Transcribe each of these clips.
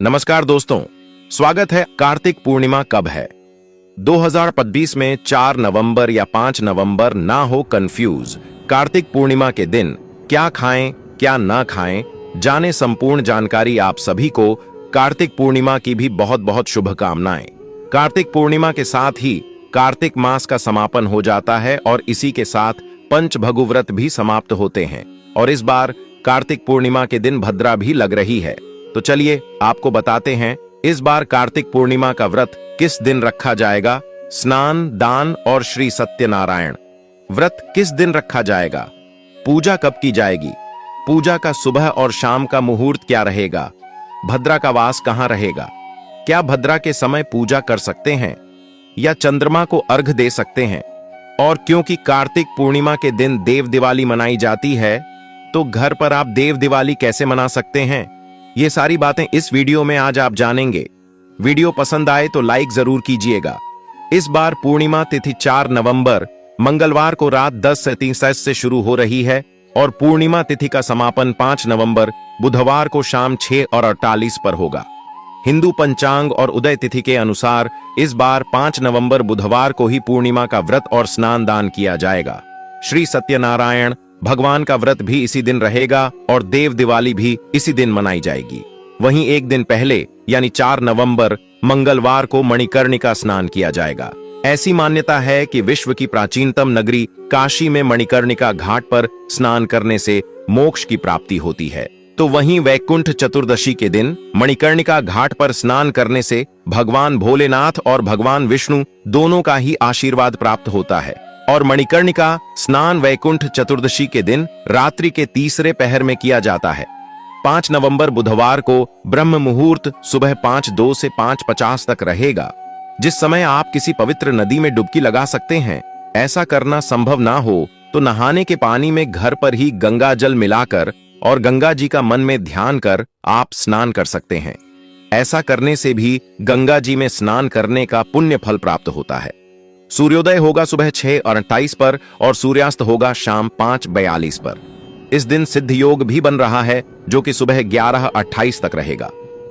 नमस्कार दोस्तों, स्वागत है। कार्तिक पूर्णिमा कब है? 2025 में 4 नवंबर या 5 नवंबर ना हो कंफ्यूज। कार्तिक पूर्णिमा के दिन क्या खाएं क्या ना खाएं, जाने संपूर्ण जानकारी। आप सभी को कार्तिक पूर्णिमा की भी बहुत बहुत शुभकामनाएं। कार्तिक पूर्णिमा के साथ ही कार्तिक मास का समापन हो जाता है और इसी के साथ पंच भगु व्रत भी समाप्त होते हैं। और इस बार कार्तिक पूर्णिमा के दिन भद्रा भी लग रही है। तो चलिए आपको बताते हैं इस बार कार्तिक पूर्णिमा का व्रत किस दिन रखा जाएगा। स्नान, दान और श्री सत्यनारायण व्रत किस दिन रखा जाएगा? पूजा कब की जाएगी? पूजा का सुबह और शाम का मुहूर्त क्या रहेगा? भद्रा का वास कहां रहेगा? क्या भद्रा के समय पूजा कर सकते हैं या चंद्रमा को अर्घ दे सकते हैं? और क्योंकि कार्तिक पूर्णिमा के दिन देव दिवाली मनाई जाती है, तो घर पर आप देव दिवाली कैसे मना सकते हैं? ये सारी बातें इस वीडियो में आज आप जानेंगे। वीडियो पसंद आए तो लाइक जरूर कीजिएगा। इस बार पूर्णिमा तिथि 4 नवंबर मंगलवार को रात 10:37 से शुरू हो रही है और पूर्णिमा तिथि का समापन 5 नवंबर बुधवार को शाम 6:48 पर होगा। हिंदू पंचांग और उदय तिथि के अनुसार इस बार 5 नवंबर बुधवार को ही पूर्णिमा का व्रत और स्नान दान किया जाएगा। श्री सत्यनारायण भगवान का व्रत भी इसी दिन रहेगा और देव दिवाली भी इसी दिन मनाई जाएगी। वहीं एक दिन पहले यानी 4 नवंबर मंगलवार को मणिकर्णिका स्नान किया जाएगा। ऐसी मान्यता है कि विश्व की प्राचीनतम नगरी काशी में मणिकर्णिका घाट पर स्नान करने से मोक्ष की प्राप्ति होती है। तो वहीं वैकुंठ चतुर्दशी के दिन मणिकर्णिका घाट पर स्नान करने से भगवान भोलेनाथ और भगवान विष्णु दोनों का ही आशीर्वाद प्राप्त होता है। और मणिकर्णिका स्नान वैकुंठ चतुर्दशी के दिन रात्रि के तीसरे पहर में किया जाता है। 5 नवंबर बुधवार को ब्रह्म मुहूर्त सुबह 5:02 से 5:50 तक रहेगा, जिस समय आप किसी पवित्र नदी में डुबकी लगा सकते हैं। ऐसा करना संभव ना हो तो नहाने के पानी में घर पर ही गंगा जल मिलाकर और गंगा जी का मन में ध्यान कर आप स्नान कर सकते हैं। ऐसा करने से भी गंगा जी में स्नान करने का पुण्य फल प्राप्त होता है। सूर्योदय होगा सुबह 6:28 पर और सूर्यास्त होगा शाम 5:42 पर। इस दिन सिद्ध योग भी बन रहा है, जो कि सुबह 11:28 तक रहेगा।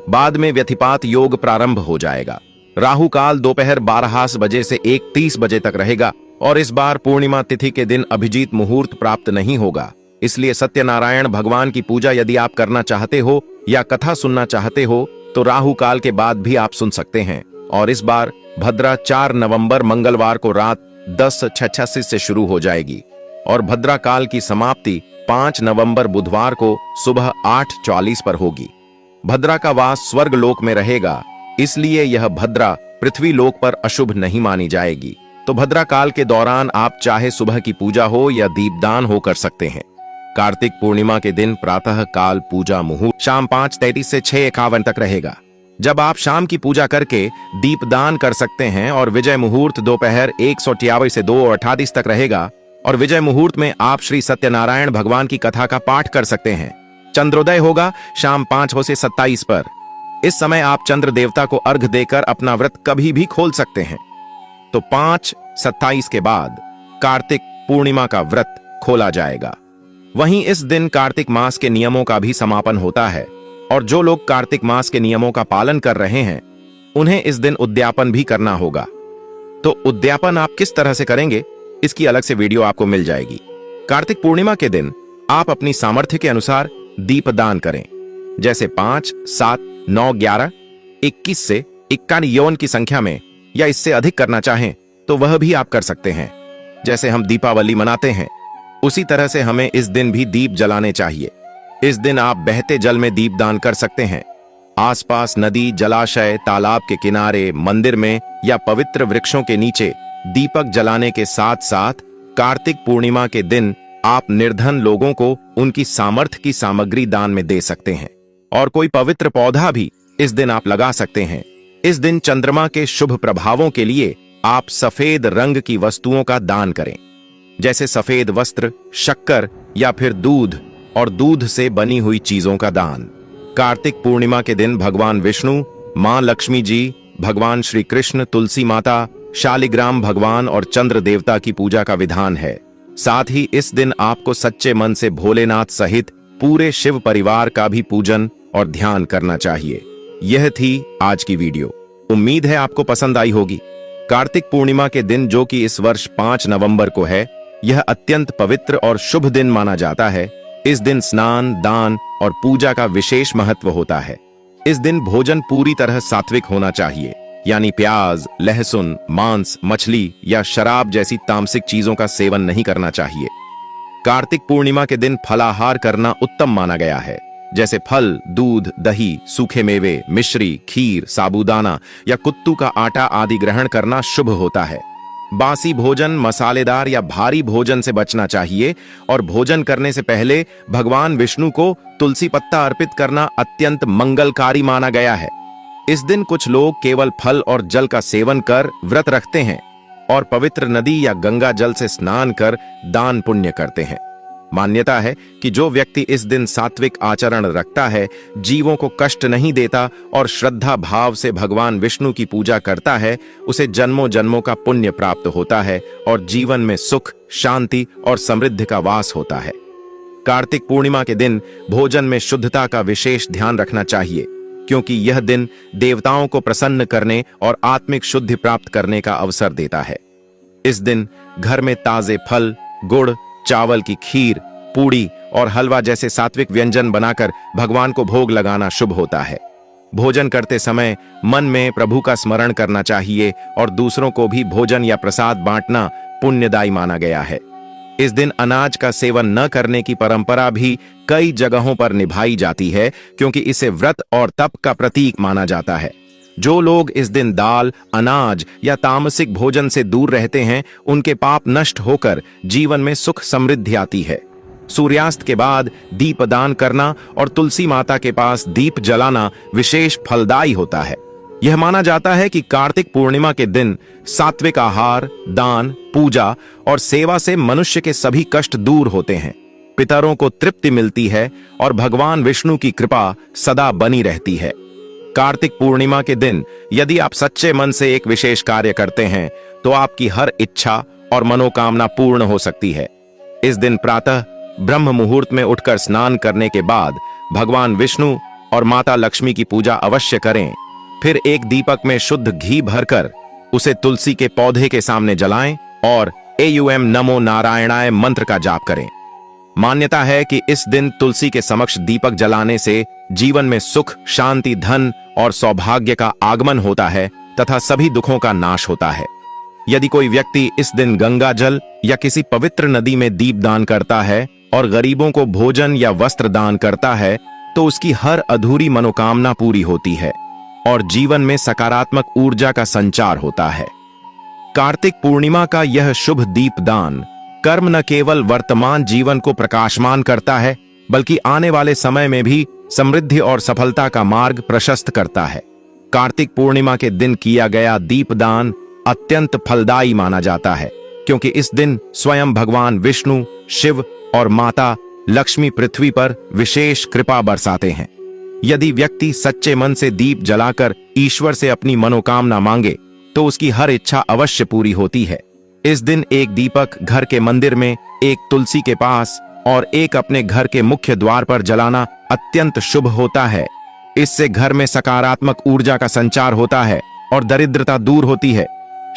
बाद में व्यतिपात योग प्रारंभ हो जाएगा। राहु काल दोपहर 12 बजे से 1:30 बजे तक रहेगा और इस बार पूर्णिमा तिथि के दिन अभिजीत मुहूर्त प्राप्त नहीं होगा। इसलिए सत्यनारायण भगवान की पूजा यदि आप करना चाहते हो या कथा सुनना चाहते हो तो राहु काल के बाद भी आप सुन सकते हैं। और इस बार भद्रा 4 नवंबर मंगलवार को रात 10:86 से शुरू हो जाएगी और भद्रा काल की समाप्ति 5 नवंबर बुधवार को सुबह 8:44 पर होगी। भद्रा का वास स्वर्ग लोक में रहेगा, इसलिए यह भद्रा पृथ्वी लोक पर अशुभ नहीं मानी जाएगी। तो भद्रा काल के दौरान आप चाहे सुबह की पूजा हो या दीपदान हो कर सकते हैं। कार्तिक पूर्णिमा के दिन प्रातः काल पूजा मुहूर्त शाम 5:33 से 6:51 तक रहेगा, जब आप शाम की पूजा करके दीपदान कर सकते हैं। और विजय मुहूर्त दोपहर 1:58 से 2:38 तक रहेगा और विजय मुहूर्त में आप श्री सत्यनारायण भगवान की कथा का पाठ कर सकते हैं। चंद्रोदय होगा शाम 5 से 27 पर। इस समय आप चंद्र देवता को अर्घ देकर अपना व्रत कभी भी खोल सकते हैं। तो 5:27 के बाद कार्तिक पूर्णिमा का व्रत खोला जाएगा। वहीं इस दिन कार्तिक मास के नियमों का भी समापन होता है और जो लोग कार्तिक मास के नियमों का पालन कर रहे हैं उन्हें इस दिन उद्यापन भी करना होगा। तो उद्यापन आप किस तरह से करेंगे, इसकी अलग से वीडियो आपको मिल जाएगी। कार्तिक पूर्णिमा के दिन आप अपनी सामर्थ्य के अनुसार दीपदान करें, जैसे 5, 7, 9, 11, 21 से 51 यौन की संख्या में, या इससे अधिक करना चाहें तो वह भी आप कर सकते हैं। जैसे हम दीपावली मनाते हैं उसी तरह से हमें इस दिन भी दीप जलाने चाहिए। इस दिन आप बहते जल में दीपदान कर सकते हैं। आसपास नदी, जलाशय, तालाब के किनारे, मंदिर में या पवित्र वृक्षों के नीचे दीपक जलाने के साथ साथ कार्तिक पूर्णिमा के दिन आप निर्धन लोगों को उनकी सामर्थ्य की सामग्री दान में दे सकते हैं। और कोई पवित्र पौधा भी इस दिन आप लगा सकते हैं। इस दिन चंद्रमा के शुभ प्रभावों के लिए आप सफेद रंग की वस्तुओं का दान करें, जैसे सफेद वस्त्र, शक्कर या फिर दूध और दूध से बनी हुई चीजों का दान। कार्तिक पूर्णिमा के दिन भगवान विष्णु, मां लक्ष्मी जी, भगवान श्री कृष्ण, तुलसी माता, शालिग्राम भगवान और चंद्र देवता की पूजा का विधान है। साथ ही इस दिन आपको सच्चे मन से भोलेनाथ सहित पूरे शिव परिवार का भी पूजन और ध्यान करना चाहिए। यह थी आज की वीडियो। उम्मीद है आपको पसंद आई होगी। कार्तिक पूर्णिमा के दिन, जो कि इस वर्ष 5 नवंबर को है, यह अत्यंत पवित्र और शुभ दिन माना जाता है। इस दिन स्नान, दान और पूजा का विशेष महत्व होता है। इस दिन भोजन पूरी तरह सात्विक होना चाहिए, यानी प्याज, लहसुन, मांस, मछली या शराब जैसी तामसिक चीजों का सेवन नहीं करना चाहिए। कार्तिक पूर्णिमा के दिन फलाहार करना उत्तम माना गया है, जैसे फल, दूध, दही, सूखे मेवे, मिश्री, खीर, साबूदाना या कुत्तू का आटा आदि ग्रहण करना शुभ होता है। बासी भोजन, मसालेदार या भारी भोजन से बचना चाहिए और भोजन करने से पहले भगवान विष्णु को तुलसी पत्ता अर्पित करना अत्यंत मंगलकारी माना गया है। इस दिन कुछ लोग केवल फल और जल का सेवन कर व्रत रखते हैं और पवित्र नदी या गंगा जल से स्नान कर दान पुण्य करते हैं। मान्यता है कि जो व्यक्ति इस दिन सात्विक आचरण रखता है, जीवों को कष्ट नहीं देता और श्रद्धा भाव से भगवान विष्णु की पूजा करता है, उसे जन्मों जन्मों का पुण्य प्राप्त होता है और जीवन में सुख, शांति और समृद्धि का वास होता है। कार्तिक पूर्णिमा के दिन भोजन में शुद्धता का विशेष ध्यान रखना चाहिए, क्योंकि यह दिन देवताओं को प्रसन्न करने और आत्मिक शुद्धि प्राप्त करने का अवसर देता है। इस दिन घर में ताजे फल, गुड़, चावल की खीर, पूड़ी और हलवा जैसे सात्विक व्यंजन बनाकर भगवान को भोग लगाना शुभ होता है। भोजन करते समय मन में प्रभु का स्मरण करना चाहिए और दूसरों को भी भोजन या प्रसाद बांटना पुण्यदायी माना गया है। इस दिन अनाज का सेवन न करने की परंपरा भी कई जगहों पर निभाई जाती है, क्योंकि इसे व्रत और तप का प्रतीक माना जाता है। जो लोग इस दिन दाल, अनाज या तामसिक भोजन से दूर रहते हैं, उनके पाप नष्ट होकर जीवन में सुख समृद्धि आती है। सूर्यास्त के बाद दीपदान करना और तुलसी माता के पास दीप जलाना विशेष फलदायी होता है। यह माना जाता है कि कार्तिक पूर्णिमा के दिन सात्विक आहार, दान, पूजा और सेवा से मनुष्य के सभी कष्ट दूर होते हैं, पितरों को तृप्ति मिलती है और भगवान विष्णु की कृपा सदा बनी रहती है। कार्तिक पूर्णिमा के दिन यदि आप सच्चे मन से एक विशेष कार्य करते हैं, तो आपकी हर इच्छा और मनोकामना पूर्ण हो सकती है। इस दिन प्रातः ब्रह्म मुहूर्त में उठकर स्नान करने के बाद भगवान विष्णु और माता लक्ष्मी की पूजा अवश्य करें। फिर एक दीपक में शुद्ध घी भरकर उसे तुलसी के पौधे के सामने जलाएं और एयूएम नमो नारायणाय मंत्र का जाप करें। मान्यता है कि इस दिन तुलसी के समक्ष दीपक जलाने से जीवन में सुख, शांति, धन और सौभाग्य का आगमन होता है तथा सभी दुखों का नाश होता है। यदि कोई व्यक्ति इस दिन गंगा जल या किसी पवित्र नदी में दीप दान करता है और गरीबों को भोजन या वस्त्र दान करता है, तो उसकी हर अधूरी मनोकामना पूरी होती है और जीवन में सकारात्मक ऊर्जा का संचार होता है। कार्तिक पूर्णिमा का यह शुभ दीपदान कर्म न केवल वर्तमान जीवन को प्रकाशमान करता है, बल्कि आने वाले समय में भी समृद्धि और सफलता का मार्ग प्रशस्त करता है। कार्तिक पूर्णिमा के दिन किया गया दीपदान अत्यंत फलदायी माना जाता है, क्योंकि इस दिन स्वयं भगवान विष्णु, शिव और माता लक्ष्मी पृथ्वी पर विशेष कृपा बरसाते हैं। यदि व्यक्ति सच्चे मन से दीप जलाकर ईश्वर से अपनी मनोकामना मांगे, तो उसकी हर इच्छा अवश्य पूरी होती है। इस दिन एक दीपक घर के मंदिर में, एक तुलसी के पास और एक अपने घर के मुख्य द्वार पर जलाना अत्यंत शुभ होता है। इससे घर में सकारात्मक ऊर्जा का संचार होता है और दरिद्रता दूर होती है।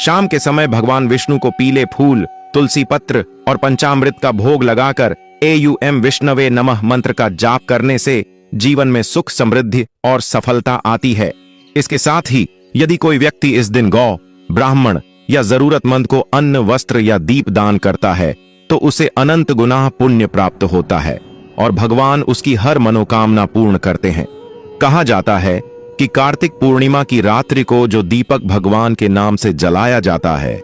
शाम के समय भगवान विष्णु को पीले फूल, तुलसी पत्र और पंचामृत का भोग लगाकर एयूएम विष्णवे नमः मंत्र का जाप करने से जीवन में सुख, समृद्धि और सफलता आती है। इसके साथ ही यदि कोई व्यक्ति इस दिन गौ, ब्राह्मण या जरूरतमंद को अन्न, वस्त्र या दीप दान करता है, तो उसे अनंत गुना पुण्य प्राप्त होता है और भगवान उसकी हर मनोकामना पूर्ण करते हैं। कहा जाता है कि कार्तिक पूर्णिमा की रात्रि को जो दीपक भगवान के नाम से जलाया जाता है,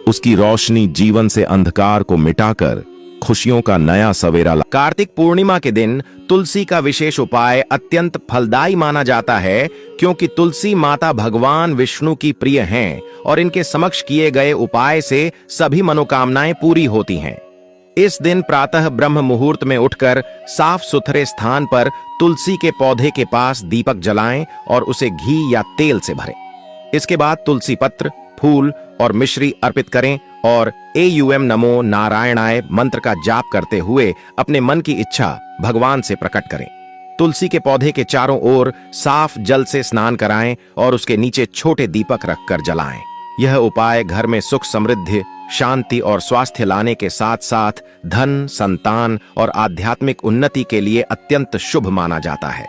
उसकी रोशनी जीवन से अंधकार को मिटाकर खुशियों का नया सवेरा ला। कार्तिक पूर्णिमा के दिन तुलसी का विशेष उपाय अत्यंत फलदायी माना जाता है, क्योंकि तुलसी माता भगवान विष्णु की प्रिय हैं और इनके समक्ष किए गए उपाय से सभी मनोकामनाएं पूरी होती हैं। इस दिन प्रातः ब्रह्म मुहूर्त में उठकर साफ सुथरे स्थान पर तुलसी के पौधे के पास दीपक जलाएं और उसे घी या तेल से भरें। इसके बाद तुलसी पत्र, फूल और मिश्री अर्पित करें और एयूएम नमो नारायणाय मंत्र का जाप करते हुए अपने मन की इच्छा भगवान से प्रकट करें। तुलसी के पौधे के चारों ओर साफ जल से स्नान कराएं और उसके नीचे छोटे दीपक रखकर जलाएं। यह उपाय घर में सुख समृद्धि, शांति और स्वास्थ्य लाने के साथ साथ धन, संतान और आध्यात्मिक उन्नति के लिए अत्यंत शुभ माना जाता है।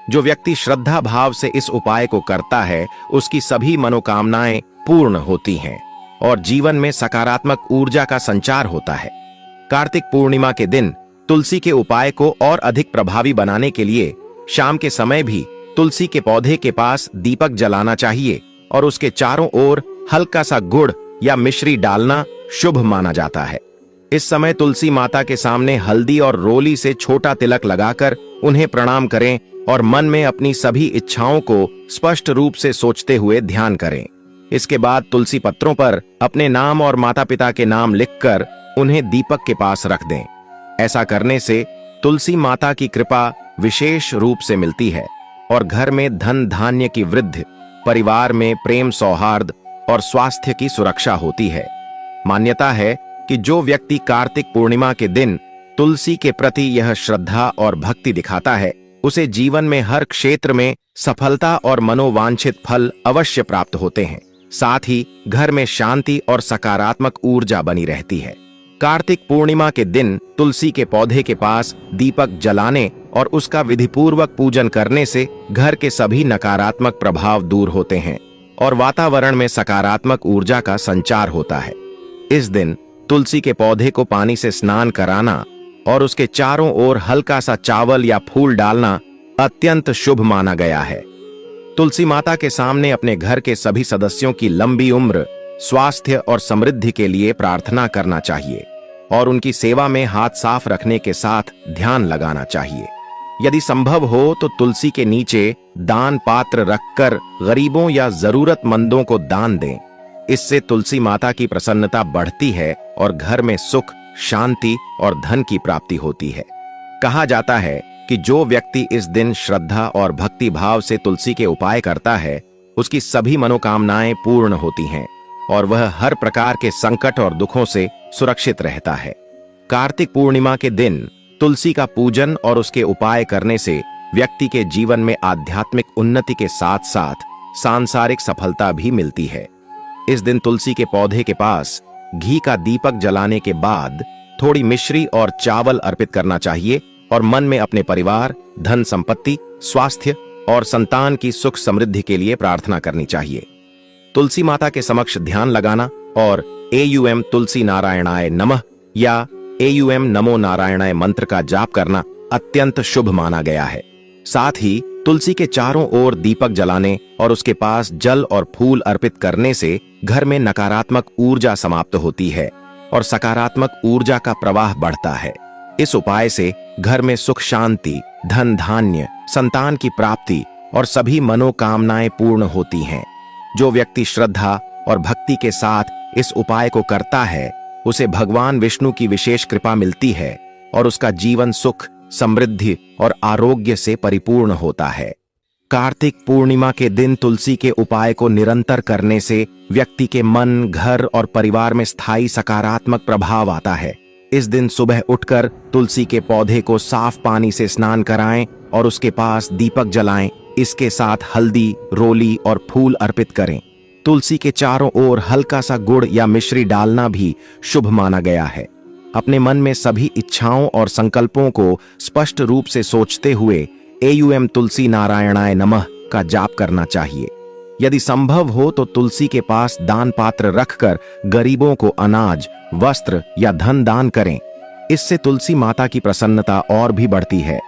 जो व्यक्ति श्रद्धा भाव से इस उपाय को करता है, उसकी सभी मनोकामनाएं पूर्ण होती हैं और जीवन में सकारात्मक ऊर्जा का संचार होता है। कार्तिक पूर्णिमा के दिन तुलसी के उपाय को और अधिक प्रभावी बनाने के लिए शाम के समय भी तुलसी के पौधे के पास दीपक जलाना चाहिए और उसके चारों ओर हल्का सा गुड़ या मिश्री डालना शुभ माना जाता है। इस समय तुलसी माता के सामने हल्दी और रोली से छोटा तिलक लगाकर उन्हें प्रणाम करें और मन में अपनी सभी इच्छाओं को स्पष्ट रूप से सोचते हुए ध्यान करें। इसके बाद तुलसी पत्रों पर अपने नाम और माता पिता के नाम लिखकर उन्हें दीपक के पास रख दें। ऐसा करने से तुलसी माता की कृपा विशेष रूप से मिलती है और घर में धन धान्य की वृद्धि, परिवार में प्रेम सौहार्द और स्वास्थ्य की सुरक्षा होती है। मान्यता है कि जो व्यक्ति कार्तिक पूर्णिमा के दिन तुलसी के प्रति यह श्रद्धा और भक्ति दिखाता है, उसे जीवन में हर क्षेत्र में सफलता और मनोवांछित फल अवश्य प्राप्त होते हैं। साथ ही घर में शांति और सकारात्मक ऊर्जा बनी रहती है। कार्तिक पूर्णिमा के दिन तुलसी के पौधे के पास दीपक जलाने और उसका विधिपूर्वक पूजन करने से घर के सभी नकारात्मक प्रभाव दूर होते हैं और वातावरण में सकारात्मक ऊर्जा का संचार होता है। इस दिन तुलसी के पौधे को पानी से स्नान कराना और उसके चारों ओर हल्का सा चावल या फूल डालना अत्यंत शुभ माना गया है। तुलसी माता के सामने अपने घर के सभी सदस्यों की लंबी उम्र, स्वास्थ्य और समृद्धि के लिए प्रार्थना करना चाहिए और उनकी सेवा में हाथ साफ रखने के साथ ध्यान लगाना चाहिए। यदि संभव हो तो तुलसी के नीचे दान पात्र रखकर गरीबों या जरूरतमंदों को दान दें। इससे तुलसी माता की प्रसन्नता बढ़ती है और घर में सुख, शांति और धन की प्राप्ति होती है। कहा जाता है कि जो व्यक्ति इस दिन श्रद्धा और भक्ति भाव से तुलसी के उपाय करता है, उसकी सभी मनोकामनाएं पूर्ण होती हैं और वह हर प्रकार के संकट और दुखों से सुरक्षित रहता है। कार्तिक पूर्णिमा के दिन तुलसी का पूजन और उसके उपाय करने से व्यक्ति के जीवन में आध्यात्मिक उन्नति के साथ साथ सांसारिक सफलता भी मिलती है। इस दिन तुलसी के पौधे के पास घी का दीपक जलाने के बाद थोड़ी मिश्री और चावल अर्पित करना चाहिए और मन में अपने परिवार, धन संपत्ति, स्वास्थ्य और संतान की सुख समृद्धि के लिए प्रार्थना करनी चाहिए। तुलसी माता के समक्ष ध्यान लगाना और AUM तुलसी नारायणाय नमः या AUM नमो नारायणाय मंत्र का जाप करना अत्यंत शुभ माना गया है। साथ ही तुलसी के चारों ओर दीपक जलाने और उसके पास जल और फूल अर्पित करने से घर में नकारात्मक ऊर्जा समाप्त होती है और सकारात्मक ऊर्जा का प्रवाह बढ़ता है। इस उपाय से घर में सुख शांति, धन धान्य, संतान की प्राप्ति और सभी मनोकामनाएं पूर्ण होती हैं। जो व्यक्ति श्रद्धा और भक्ति के साथ इस उपाय को करता है, उसे भगवान विष्णु की विशेष कृपा मिलती है और उसका जीवन सुख, समृद्धि और आरोग्य से परिपूर्ण होता है। कार्तिक पूर्णिमा के दिन तुलसी के उपाय को निरंतर करने से व्यक्ति के मन, घर और परिवार में स्थायी सकारात्मक प्रभाव आता है। इस दिन सुबह उठकर तुलसी के पौधे को साफ पानी से स्नान कराएं और उसके पास दीपक जलाएं। इसके साथ हल्दी, रोली और फूल अर्पित करें। तुलसी के चारों ओर हल्का सा गुड़ या मिश्री डालना भी शुभ माना गया है। अपने मन में सभी इच्छाओं और संकल्पों को स्पष्ट रूप से सोचते हुए AUM तुलसी नारायणाय नमः का जाप करना चाहिए। यदि संभव हो तो तुलसी के पास दान पात्र रखकर गरीबों को अनाज, वस्त्र या धन दान करें। इससे तुलसी माता की प्रसन्नता और भी बढ़ती है।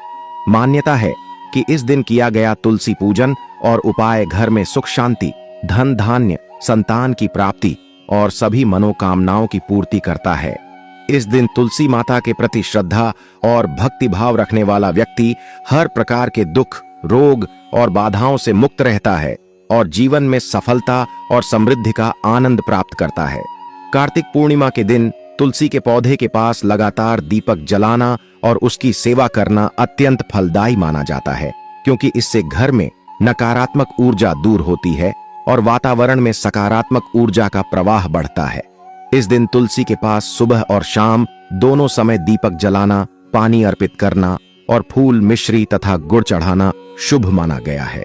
मान्यता है कि इस दिन किया गया तुलसी पूजन और उपाय घर में सुख शांति, धन धान्य, संतान की प्राप्ति और सभी मनोकामनाओं की पूर्ति करता है। इस दिन तुलसी माता के प्रति श्रद्धा और भक्ति भाव रखने वाला व्यक्ति हर प्रकार के दुख, रोग और बाधाओं से मुक्त रहता है और जीवन में सफलता और समृद्धि का आनंद प्राप्त करता है। कार्तिक पूर्णिमा के दिन तुलसी के पौधे के पास लगातार दीपक जलाना और उसकी सेवा करना अत्यंत फलदायी माना जाता है, क्योंकि इससे घर में नकारात्मक ऊर्जा दूर होती है और वातावरण में सकारात्मक ऊर्जा का प्रवाह बढ़ता है। इस दिन तुलसी के पास सुबह और शाम दोनों समय दीपक जलाना, पानी अर्पित करना और फूल, मिश्री तथा गुड़ चढ़ाना शुभ माना गया है।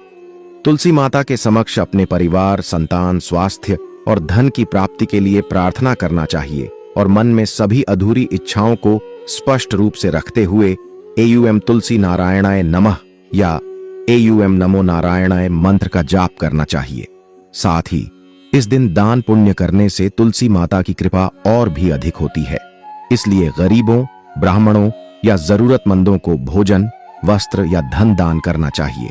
तुलसी माता के समक्ष अपने परिवार, संतान, स्वास्थ्य और धन की प्राप्ति के लिए प्रार्थना करना चाहिए और मन में सभी अधूरी इच्छाओं को स्पष्ट रूप से रखते हुए एयूएम तुलसी नारायणाय नमः या एयूएम नमो नारायणाय मंत्र का जाप करना चाहिए। साथ ही इस दिन दान पुण्य करने से तुलसी माता की कृपा और भी अधिक होती है। इसलिए गरीबों, ब्राह्मणों या जरूरतमंदों को भोजन, वस्त्र या धन दान करना चाहिए।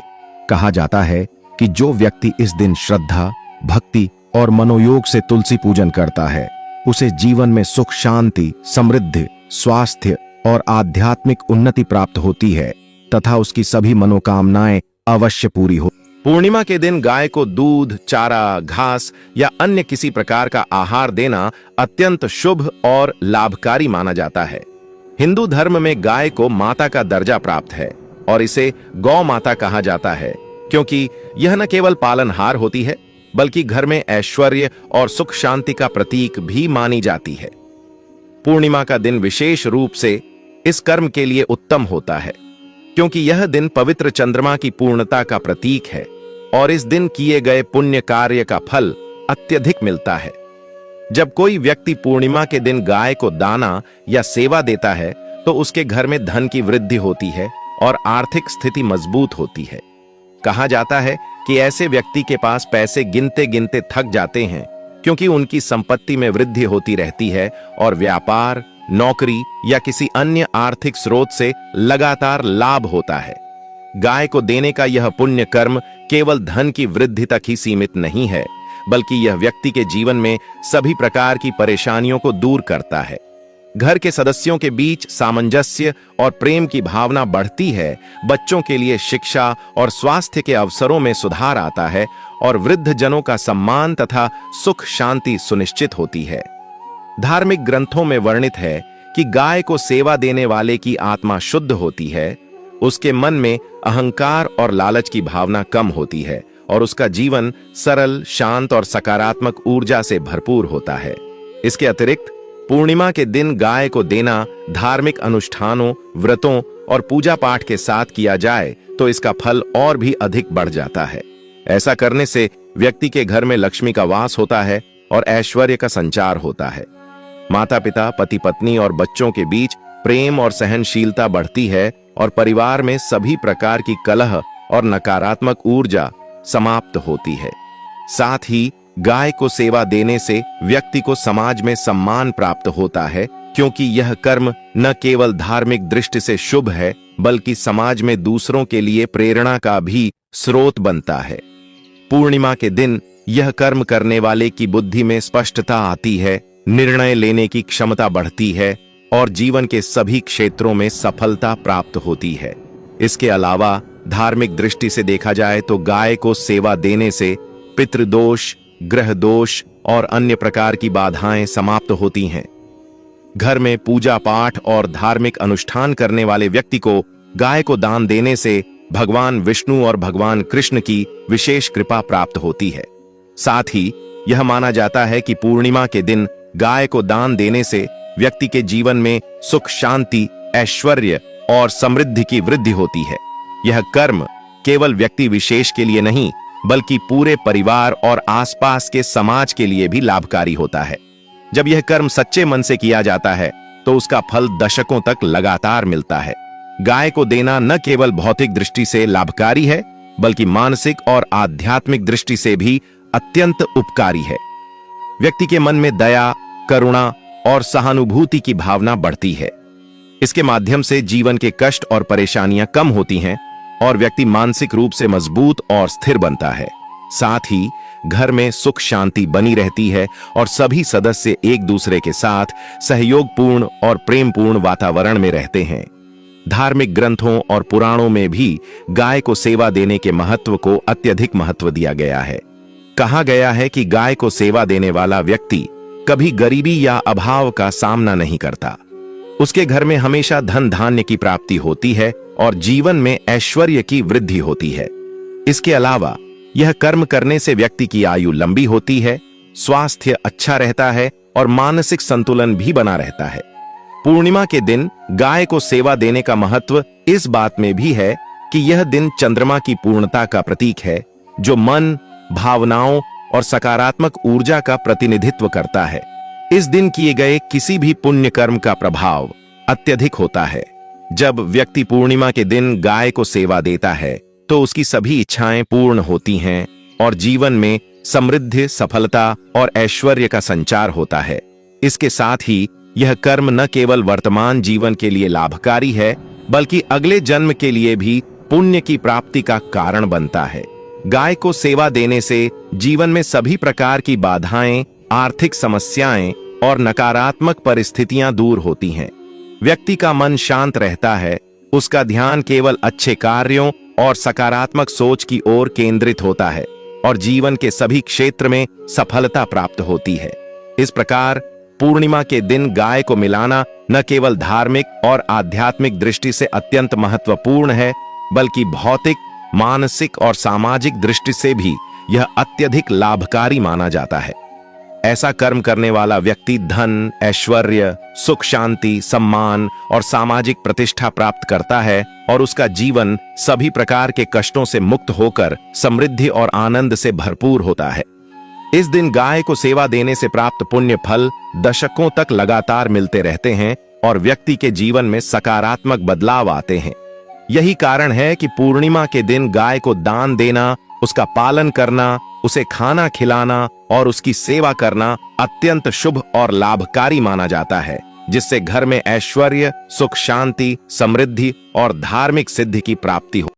कहा जाता है कि जो व्यक्ति इस दिन श्रद्धा, भक्ति और मनोयोग से तुलसी पूजन करता है, उसे जीवन में सुख, शांति, समृद्धि, स्वास्थ्य और आध्यात्मिक उन्नति प्राप्त होती है तथा उसकी सभी मनोकामनाएं अवश्य पूरी हो। पूर्णिमा के दिन गाय को दूध, चारा, घास या अन्य किसी प्रकार का आहार देना अत्यंत शुभ और लाभकारी माना जाता है। हिंदू धर्म में गाय को माता का दर्जा प्राप्त है और इसे गौ माता कहा जाता है, क्योंकि यह न केवल पालनहार होती है बल्कि घर में ऐश्वर्य और सुख शांति का प्रतीक भी मानी जाती है। पूर्णिमा का दिन विशेष रूप से इस कर्म के लिए उत्तम होता है, क्योंकि यह दिन पवित्र चंद्रमा की पूर्णता का प्रतीक है और इस दिन किए गए पुण्य कार्य का फल अत्यधिक मिलता है। जब कोई व्यक्ति पूर्णिमा के दिन गाय को दाना या सेवा देता है तो उसके घर में धन की वृद्धि होती है और आर्थिक स्थिति मजबूत होती है। कहा जाता है कि ऐसे व्यक्ति के पास पैसे गिनते गिनते थक जाते हैं, क्योंकि उनकी संपत्ति में वृद्धि होती रहती है और व्यापार, नौकरी या किसी अन्य आर्थिक स्रोत से लगातार लाभ होता है। गाय को देने का यह पुण्य कर्म केवल धन की वृद्धि तक ही सीमित नहीं है, बल्कि यह व्यक्ति के जीवन में सभी प्रकार की परेशानियों को दूर करता है। घर के सदस्यों के बीच सामंजस्य और प्रेम की भावना बढ़ती है, बच्चों के लिए शिक्षा और स्वास्थ्य के अवसरों में सुधार आता है और वृद्ध जनों का सम्मान तथा सुख शांति सुनिश्चित होती है। धार्मिक ग्रंथों में वर्णित है कि गाय को सेवा देने वाले की आत्मा शुद्ध होती है, उसके मन में अहंकार और लालच की भावना कम होती है और उसका जीवन सरल, शांत और सकारात्मक ऊर्जा से भरपूर होता है। इसके अतिरिक्त पूर्णिमा के दिन गाय को देना धार्मिक अनुष्ठानों, व्रतों और पूजा पाठ के साथ किया जाए तो इसका फल और भी अधिक बढ़ जाता है। ऐसा करने से व्यक्ति के घर में लक्ष्मी का वास होता है और ऐश्वर्य का संचार होता है। माता पिता, पति पत्नी और बच्चों के बीच प्रेम और सहनशीलता बढ़ती है और परिवार में सभी प्रकार की कलह और नकारात्मक ऊर्जा समाप्त होती है। साथ ही गाय को सेवा देने से व्यक्ति को समाज में सम्मान प्राप्त होता है, क्योंकि यह कर्म न केवल धार्मिक दृष्टि से शुभ है बल्कि समाज में दूसरों के लिए प्रेरणा का भी स्रोत बनता है। पूर्णिमा के दिन यह कर्म करने वाले की बुद्धि में स्पष्टता आती है, निर्णय लेने की क्षमता बढ़ती है और जीवन के सभी क्षेत्रों में सफलता प्राप्त होती है। इसके अलावा धार्मिक दृष्टि से देखा जाए तो गाय को सेवा देने से पितृदोष, ग्रह दोष और अन्य प्रकार की बाधाएं समाप्त होती हैं। घर में पूजा पाठ और धार्मिक अनुष्ठान करने वाले व्यक्ति को गाय को दान देने से भगवान विष्णु और भगवान कृष्ण की विशेष कृपा प्राप्त होती है। साथ ही यह माना जाता है कि पूर्णिमा के दिन गाय को दान देने से व्यक्ति के जीवन में सुख, शांति, ऐश्वर्य और समृद्धि की वृद्धि होती है। यह कर्म केवल व्यक्ति विशेष के लिए नहीं बल्कि पूरे परिवार और आसपास के समाज के लिए भी लाभकारी होता है। जब यह कर्म सच्चे मन से किया जाता है तो उसका फल दशकों तक लगातार मिलता है। गाय को देना न केवल भौतिक दृष्टि से लाभकारी है बल्कि मानसिक और आध्यात्मिक दृष्टि से भी अत्यंत उपकारी है। व्यक्ति के मन में दया, करुणा और सहानुभूति की भावना बढ़ती है। इसके माध्यम से जीवन के कष्ट और परेशानियां कम होती हैं और व्यक्ति मानसिक रूप से मजबूत और स्थिर बनता है। साथ ही घर में सुख शांति बनी रहती है और सभी सदस्य एक दूसरे के साथ सहयोगपूर्ण और प्रेमपूर्ण वातावरण में रहते हैं। धार्मिक ग्रंथों और पुराणों में भी गाय को सेवा देने के महत्व को अत्यधिक महत्व दिया गया है। कहा गया है कि गाय को सेवा देने वाला व्यक्ति कभी गरीबी या अभाव का सामना नहीं करता। उसके घर में हमेशा धन धान्य की प्राप्ति होती है और जीवन में ऐश्वर्य की वृद्धि होती है। इसके अलावा यह कर्म करने से व्यक्ति की आयु लंबी होती है, स्वास्थ्य अच्छा रहता है और मानसिक संतुलन भी बना रहता है। पूर्णिमा के दिन गाय को सेवा देने का महत्व इस बात में भी है कि यह दिन चंद्रमा की पूर्णता का प्रतीक है, जो मन, भावनाओं और सकारात्मक ऊर्जा का प्रतिनिधित्व करता है। इस दिन किए गए किसी भी पुण्य कर्म का प्रभाव अत्यधिक होता है। जब व्यक्ति पूर्णिमा के दिन गाय को सेवा देता है तो उसकी सभी इच्छाएं पूर्ण होती हैं और जीवन में समृद्धि, सफलता और ऐश्वर्य का संचार होता है। इसके साथ ही यह कर्म न केवल वर्तमान जीवन के लिए लाभकारी है, बल्कि अगले जन्म के लिए भी पुण्य की प्राप्ति का कारण बनता है। गाय को सेवा देने से जीवन में सभी प्रकार की बाधाएं, आर्थिक समस्याएं और नकारात्मक परिस्थितियां दूर होती हैं। व्यक्ति का मन शांत रहता है, उसका ध्यान केवल अच्छे कार्यों और सकारात्मक सोच की ओर केंद्रित होता है और जीवन के सभी क्षेत्र में सफलता प्राप्त होती है। इस प्रकार पूर्णिमा के दिन गाय को मिलाना न केवल धार्मिक और आध्यात्मिक दृष्टि से अत्यंत महत्वपूर्ण है, बल्कि भौतिक, मानसिक और सामाजिक दृष्टि से भी यह अत्यधिक लाभकारी माना जाता है। ऐसा कर्म करने वाला व्यक्ति धन, ऐश्वर्य, सुख, शांति, सम्मान और सामाजिक प्रतिष्ठा प्राप्त करता है और उसका जीवन सभी प्रकार के कष्टों से मुक्त होकर समृद्धि और आनंद से भरपूर होता है। इस दिन गाय को सेवा देने से प्राप्त पुण्य फल दशकों तक लगातार मिलते रहते हैं और व्यक्ति के जीवन में सकारात्मक बदलाव आते हैं। यही कारण है कि पूर्णिमा के दिन गाय को दान देना, उसका पालन करना, उसे खाना खिलाना और उसकी सेवा करना अत्यंत शुभ और लाभकारी माना जाता है, जिससे घर में ऐश्वर्य, सुख, शांति, समृद्धि और धार्मिक सिद्धि की प्राप्ति हो।